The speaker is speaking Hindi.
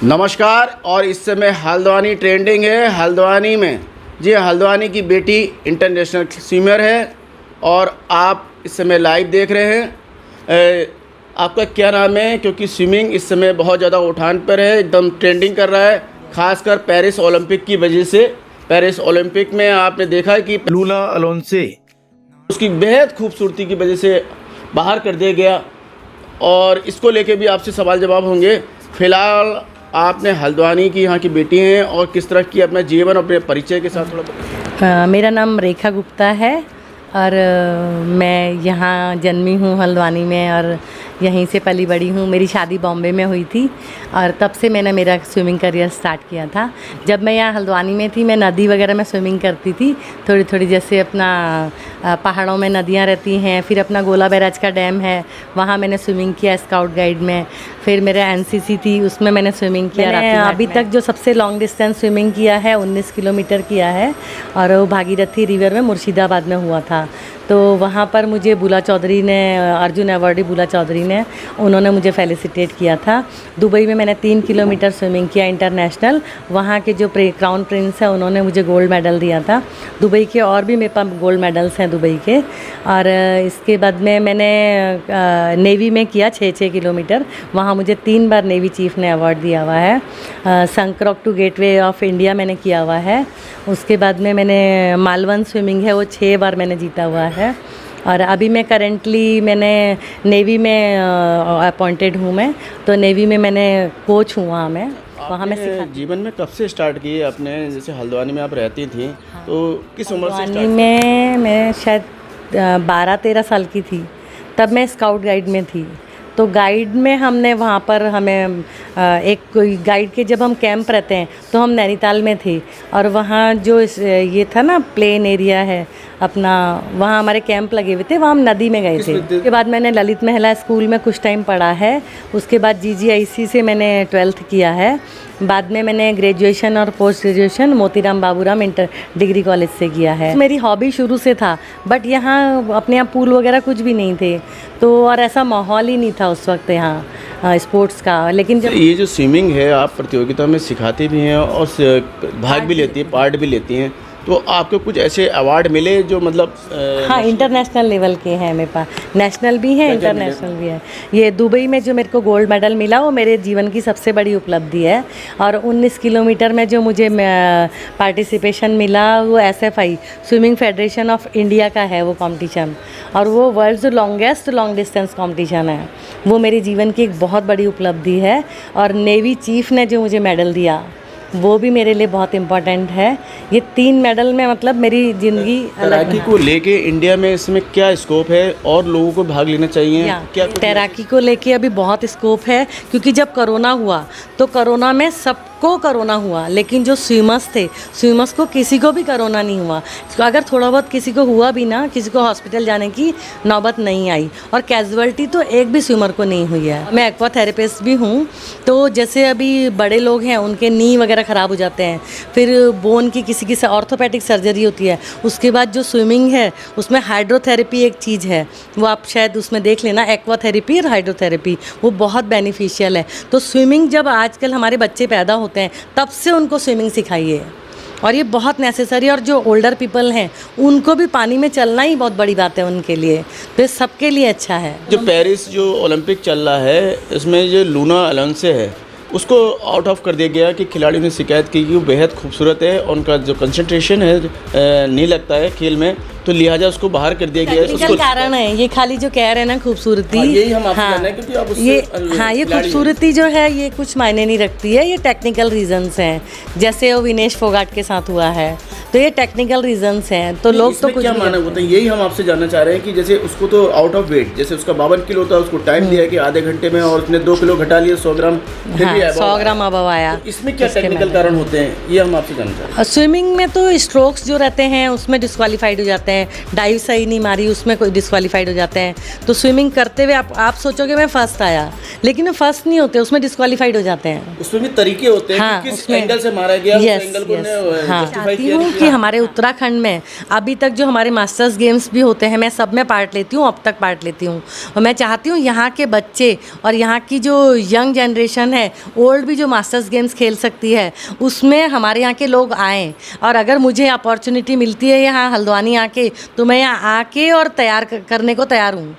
नमस्कार। और इस समय हल्द्वानी ट्रेंडिंग है। हल्द्वानी में जी हल्द्वानी की बेटी इंटरनेशनल स्विमर है और आप इस समय लाइव देख रहे हैं। आपका क्या नाम है? क्योंकि स्विमिंग इस समय बहुत ज़्यादा उठान पर है, एकदम ट्रेंडिंग कर रहा है, खासकर पेरिस ओलंपिक की वजह से। पेरिस ओलंपिक में आपने देखा कि लूना अलोंसे उसकी बेहद खूबसूरती की वजह से बाहर कर दिया गया और इसको लेके भी आपसे सवाल जवाब होंगे। फ़िलहाल आपने हल्द्वानी की यहाँ की बेटी हैं और किस तरह की अपना जीवन अपने परिचय के साथ थोड़ा मेरा नाम रेखा गुप्ता है और मैं यहाँ जन्मी हूँ हल्द्वानी में और यहीं से पली बड़ी हूँ। मेरी शादी बॉम्बे में हुई थी और तब से मैंने मेरा स्विमिंग करियर स्टार्ट किया था। जब मैं यहाँ हल्द्वानी में थी मैं नदी वगैरह में स्विमिंग करती थी थोड़ी थोड़ी, जैसे अपना पहाड़ों में नदियाँ रहती हैं, फिर अपना गोला बैराज का डैम है वहाँ मैंने स्विमिंग किया स्काउट गाइड में। फिर मेरा एनसीसी थी उसमें मैंने स्विमिंग किया। मैंने अभी तक जो सबसे लॉन्ग डिस्टेंस स्विमिंग किया है 19 किलोमीटर किया है और वो भागीरथी रिवर में मुर्शिदाबाद में हुआ था। तो वहाँ पर मुझे बुला चौधरी ने, अर्जुन अवार्डी बुला चौधरी ने, उन्होंने मुझे फेलिसिटेट किया था। दुबई में मैंने 3 किलोमीटर स्विमिंग किया इंटरनेशनल। वहाँ के जो क्राउन प्रिंस हैं उन्होंने मुझे गोल्ड मेडल दिया था। दुबई के और भी मेरे पास गोल्ड मेडल्स हैं दुबई के। और इसके बाद में मैंने नेवी में किया 6 किलोमीटर। वहाँ मुझे 3 बार नेवी चीफ़ ने अवार्ड दिया हुआ है। संक्रॉक टू गेटवे ऑफ इंडिया मैंने किया हुआ है। उसके बाद में मैंने मालवन स्विमिंग है वो 6 बार मैंने जीता हुआ है। और अभी मैं करेंटली मैंने नेवी में अपॉइंटेड हूँ मैं, तो नेवी में मैंने कोच हूँ वहाँ मैं सिखा। जीवन में कब से स्टार्ट किए अपने? जैसे हल्द्वानी में आप रहती थी तो किस उम्र से हल्द्वानी में मैं शायद 12-13 साल की थी, तब मैं स्काउट गाइड में थी। तो गाइड में हमने वहाँ पर हमें एक कोई गाइड के जब हम कैंप रहते हैं तो हम नैनीताल में थे और वहाँ जो ये था ना प्लेन एरिया है अपना, वहाँ हमारे कैंप लगे हुए थे, वहाँ हम नदी में गए थे। उसके बाद मैंने ललित महिला स्कूल में कुछ टाइम पढ़ा है। उसके बाद GGIC से मैंने 12th किया है। बाद में मैंने ग्रेजुएशन और post graduation Motiram Baburam inter degree college से किया है। मेरी हॉबी शुरू से था, बट यहाँ अपने यहाँ पूल वगैरह कुछ भी नहीं थे तो और ऐसा माहौल ही नहीं था उस वक्त यहाँ स्पोर्ट्स का। लेकिन जब ये जो स्विमिंग है आप प्रतियोगिता में सिखाती भी हैं और भाग भी लेती हैं, पार्ट भी लेती हैं, तो आपको कुछ ऐसे अवार्ड मिले जो मतलब हाँ इंटरनेशनल लेवल के हैं मेरे पास, नेशनल भी हैं इंटरनेशनल भी है। ये दुबई में जो मेरे को गोल्ड मेडल मिला वो मेरे जीवन की सबसे बड़ी उपलब्धि है। और 19 किलोमीटर में जो मुझे पार्टिसिपेशन मिला वो SFI swimming federation of India का है वो कंपटीशन, और वो world longest long distance competition है। वो मेरे जीवन की एक बहुत बड़ी उपलब्धि है। और नेवी चीफ ने जो मुझे मेडल दिया वो भी मेरे लिए बहुत इम्पोर्टेंट है। ये 3 मेडल में मतलब मेरी ज़िंदगी तैराकी को लेके इंडिया में इसमें क्या स्कोप है और लोगों को भाग लेना चाहिए? क्या तैराकी को लेके अभी बहुत स्कोप है, क्योंकि जब कोरोना हुआ तो कोरोना में सबको कोरोना हुआ, लेकिन जो स्विमर्स थे स्विमर्स को किसी को भी कोरोना नहीं हुआ। अगर थोड़ा बहुत किसी को हुआ भी ना, किसी को हॉस्पिटल जाने की नौबत नहीं आई और कैजुअलिटी तो एक भी स्विमर को नहीं हुई है। मैं एक्वा थेरेपिस्ट भी हूँ, तो जैसे अभी बड़े लोग हैं उनके नी वगैरह ख़राब हो जाते हैं, फिर बोन की किसी की ऑर्थोपेडिक सर्जरी होती है, उसके बाद जो स्विमिंग है उसमें हाइड्रोथेरेपी एक चीज़ है, वो आप शायद उसमें देख लेना, एक्वा थेरेपी और हाइड्रोथेरेपी, वो बहुत बेनिफिशियल है। तो स्विमिंग जब आजकल हमारे बच्चे पैदा होते हैं तब से उनको स्विमिंग सिखाइए, और ये बहुत नेसेसरी। और जो ओल्डर पीपल हैं उनको भी पानी में चलना ही बहुत बड़ी बात है उनके लिए, तो ये सबके लिए अच्छा है। जो पेरिस जो ओलंपिक चल रहा है इसमें जो लूना अलोंसे है उसको आउट ऑफ कर दिया गया कि खिलाड़ियों ने शिकायत की कि वो बेहद खूबसूरत है और उनका जो कंसंट्रेशन है नहीं लगता है खेल में, तो लिहाजा उसको बाहर कर दिया गया। उसको कारण है ये, खाली जो कह रहे हैं ना खूबसूरती, यही हम आपसे जानना है क्योंकि आप ये खूबसूरती जो है ये कुछ मायने नहीं रखती है, ये टेक्निकल रीजंस हैं। जैसे वो विनेश फोगाट के साथ हुआ है तो ये टेक्निकल रीजंस हैं, तो लोग तो कुछ क्या माना होता है, यही हम आपसे जानना चाह रहे हैं कि जैसे उसको तो आउट ऑफ वेट, जैसे उसका 52 किलो था, उसको टाइम दिया कि आधे घंटे में और उसने 2 किलो घटा लिया, 100 ग्राम 100 ग्राम अब आया। तो इसमें क्या टेक्निकल कारण होते हैं ये हम आपसे जानना चाहते हैं। स्विमिंग में तो स्ट्रोक्स जो रहते हैं उसमें डिस्क्वालीफाइड हो जाते हैं, डाइव सही नहीं मारी उसमें कोई डिस्क्वालीफाइड हो जाते हैं। तो स्विमिंग करते हुए आप सोचोगे मैं फर्स्ट आया, लेकिन वो फर्स्ट नहीं होते, उसमें डिस्क्वालीफाइड हो जाते हैं। उसमें भी तरीके होते हैं हाँ, कि किस उसमें एंगल से मारा गया, उस यस एंगल को यस ने हाँ, जस्टिफाई चाहती किया हूँ नहीं कि किया। हमारे उत्तराखंड में अभी तक जो हमारे मास्टर्स गेम्स भी होते हैं, मैं सब में पार्ट लेती हूँ, अब तक पार्ट लेती हूँ। और मैं चाहती हूँ यहाँ के बच्चे और यहाँ की जो यंग जनरेशन है, ओल्ड भी जो मास्टर्स गेम्स खेल सकती है, उसमें हमारे यहाँ के लोग आएँ। और अगर मुझे अपॉर्चुनिटी मिलती है यहाँ हल्द्वानी आके, तो मैं यहाँ आके और तैयार करने को तैयार हूँ।